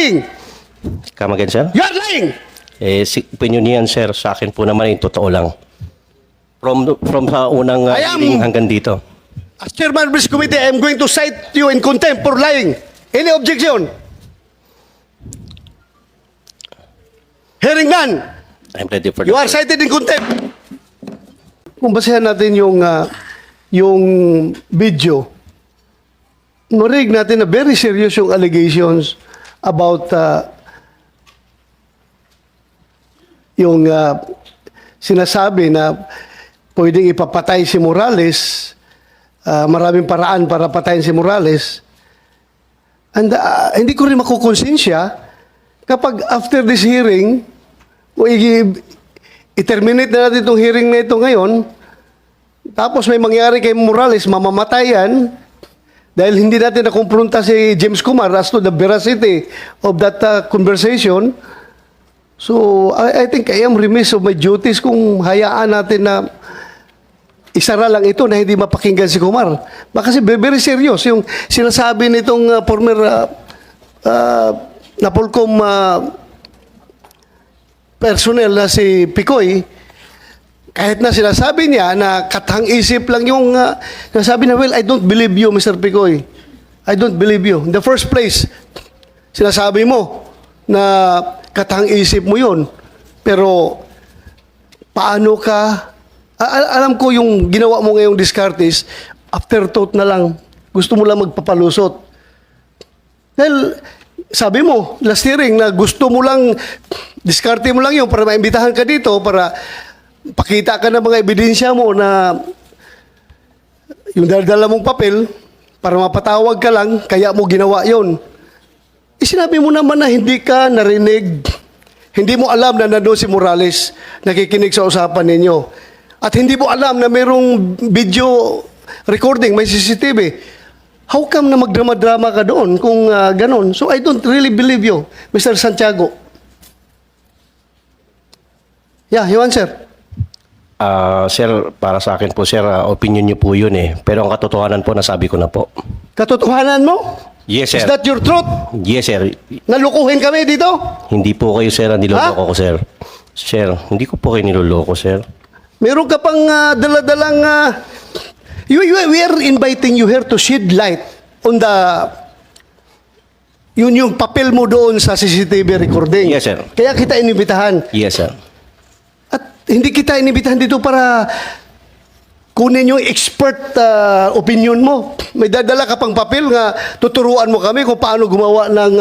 lying. Come again, sir? You are lying. Opinion niyan, sir. Sa akin po naman, yung totoo lang. From sa unang hearing hanggang dito. As chairman of this committee, I am going to cite you in contempt for lying. Any objection? Hearing none. I'm ready for You are cited in contempt. Kung basehan natin yung video, narinig natin na very serious yung allegations about yung sinasabi na pwedeng ipapatay si Morales, maraming paraan para patayin si Morales. And hindi ko rin makukonsensya kapag after this hearing, i-terminate na natin itong hearing na ito ngayon, tapos may mangyari kay Morales, mamamatayan, dahil hindi natin nakumpronta si James Kumar as to the veracity of that conversation. So, I think I am remiss of my duties kung hayaan natin na isara lang ito na hindi mapakinggan si Kumar. Kasi very serious yung sinasabi nitong former Napolcom personnel na si Picoy, kahit na sinasabi niya na katang-isip lang yung nasabi na, well, I don't believe you, Mr. Picoy. I don't believe you. In the first place, sinasabi mo na katang-isip mo yun. Pero, paano ka, alam ko yung ginawa mo ngayong discartes, afterthought na lang, gusto mo lang magpapalusot. Dahil, sabi mo, last hearing, na gusto mo lang, diskarte mo lang yun para maimbitahan ka dito, para pakita ka ng mga ebidensya mo na yung dala mong papel, para mapatawag ka lang, kaya mo ginawa yon. Sinabi mo naman na hindi ka narinig, hindi mo alam na nandun si Morales, nakikinig sa usapan ninyo. At hindi mo alam na mayroong video recording, may CCTV. How come na magdrama-drama ka doon kung ganon? So I don't really believe you, Mr. Santiago. Yeah, you answer. Sir, para sa akin po, sir, opinion niyo po yun eh. Pero ang katotohanan po, nasabi ko na po. Katotohanan mo? Yes, sir. Is that your truth? Yes, sir. Nalukuhin kami dito? Hindi po kayo, sir, ang niloloko ko, sir. Sir, hindi ko po kayo niloloko, sir. Meron ka pang daladalang... we are inviting you here to shed light on the... yung papel mo doon sa CCTV recording. Yes, sir. Kaya kita inibitahan. Yes, sir. At hindi kita inibitahan dito para kunin yung expert opinion mo. May dadala ka pang papel nga tuturuan mo kami kung paano gumawa ng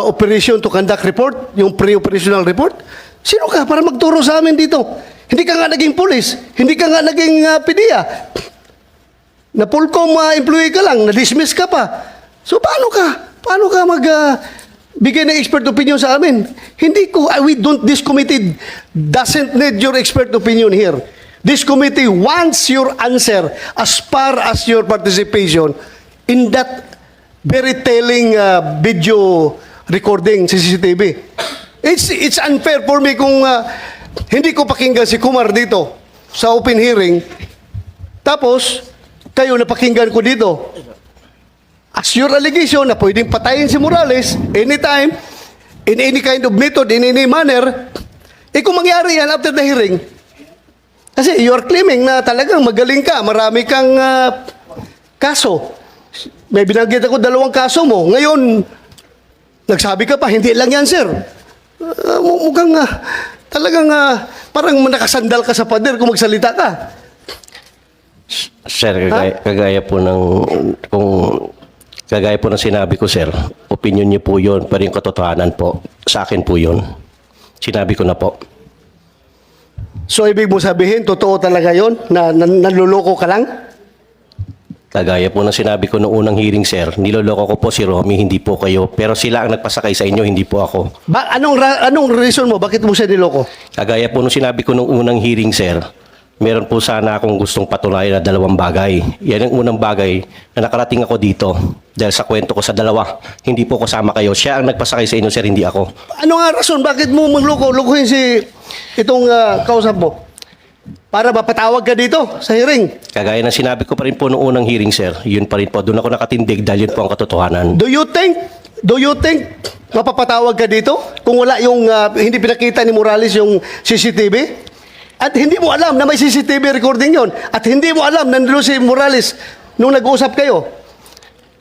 operation to conduct report, yung pre-operational report. Sino ka para magturo sa amin dito? Hindi ka nga naging pulis, hindi ka nga naging PDEA. Na Polcom employee ka lang, na-dismiss ka pa. So paano ka bigay ng expert opinion sa amin? This committee doesn't need your expert opinion here. This committee wants your answer as far as your participation in that very telling video recording CCTV. It's unfair for me kung hindi ko pakinggan si Kumar dito sa open hearing, tapos kayo napakinggan ko dito. As your allegation na pwedeng patayin si Morales anytime, in any kind of method, in any manner, kung mangyari yan after the hearing, kasi you are claiming na talagang magaling ka, marami kang kaso. May binanggit ako 2 kaso mo. Ngayon, nagsabi ka pa, hindi lang yan, sir. Mukhang talagang parang nakasandal ka sa pader kung magsalita ka. Sir, kagaya po ng sinabi ko, sir, opinion niyo po yun, pero yung katotohanan po, sa akin po yun. Sinabi ko na po. So, ibig mo sabihin, totoo talaga yun? Na nanluloko ka lang? Kagaya po ng sinabi ko noong unang hearing, sir, niloloko ko po si Romy, hindi po kayo. Pero sila ang nagpasakay sa inyo, hindi po ako. Anong reason mo? Bakit mo siya niloko? Kagaya po nung sinabi ko noong unang hearing, sir, meron po sana akong gustong patunayan na 2 bagay. Yan ang unang bagay na nakarating ako dito. Dahil sa kwento ko sa 2, hindi po kasama kayo. Siya ang nagpasakay sa inyo, sir, hindi ako. Ano nga rason? Bakit mo magloko? Lokohin itong kausap mo? para mapatawag ka dito sa hearing. Kagaya ng sinabi ko pa rin po noong unang hearing, sir, yun pa rin po. Doon ako nakatindig dahil yun po ang katotohanan. Do you think mapapatawag ka dito kung wala yung hindi pinakita ni Morales yung CCTV? At hindi mo alam na may CCTV recording yon. At hindi mo alam na nandun si Morales nung nag-usap kayo.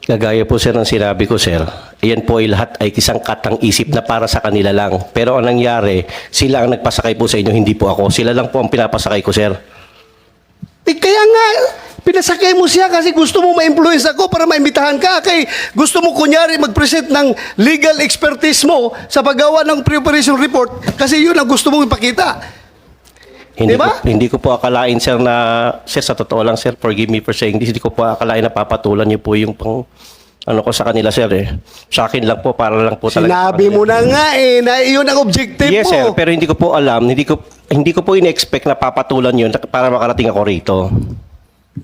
Kagaya po, sir, ng sinabi ko, sir, iyan po ay lahat ay isang katang isip na para sa kanila lang. Pero ang nangyari, sila ang nagpasakay po sa inyo, hindi po ako. Sila lang po ang pinapasakay ko, sir. Kaya nga, pinasakay mo siya kasi gusto mo ma-influence ako para maimbitahan ka. Kay gusto mo kunyari mag-present ng legal expertise mo sa paggawa ng pre-operation report kasi yun ang gusto mong ipakita. Diba? Hindi ko po akalain, sir, na, sir, sa totoo lang, sir, forgive me for saying this, hindi ko po akalain na papatulan niyo po yung pang, ano ko sa kanila, sir, eh. Sa akin lang po, para lang po talaga. Sinabi mo na nga na iyon ang objective yes, mo. sir, pero hindi ko po alam, hindi ko po in-expect na papatulan yun para makarating ako rito.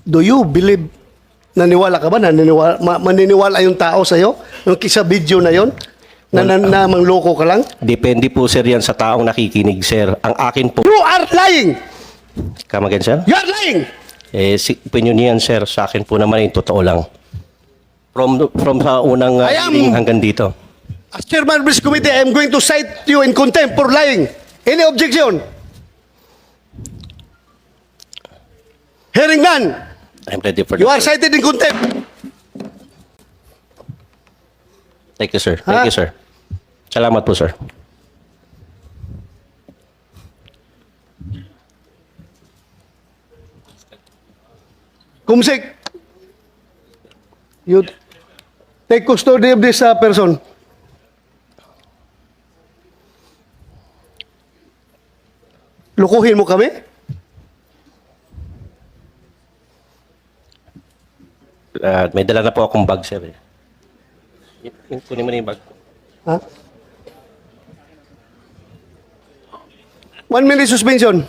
Do you believe, naniwala ka ba? Maniniwala yung tao sa'yo? Yung sa video na yon na mangloko ka lang? Depende po, sir, yan sa taong nakikinig, sir. Ang akin po, You are lying! come again, sir? You are lying! Opinion niyan, sir, sa akin po naman yung totoo lang. From sa unang I am- hearing hanggang dito. As chairman of this committee, I am going to cite you in contempt for lying. Any objection? Hearing none. I'm ready for You are that, sir. cited in contempt. Thank you, sir. Ha? Thank you, sir. Salamat po, sir. Kumsik, you take custody of this person. Lukuhin mo kami? May dala na po akong bag, sir. Kunin mo na yung bag. Ha? 1 minute suspension.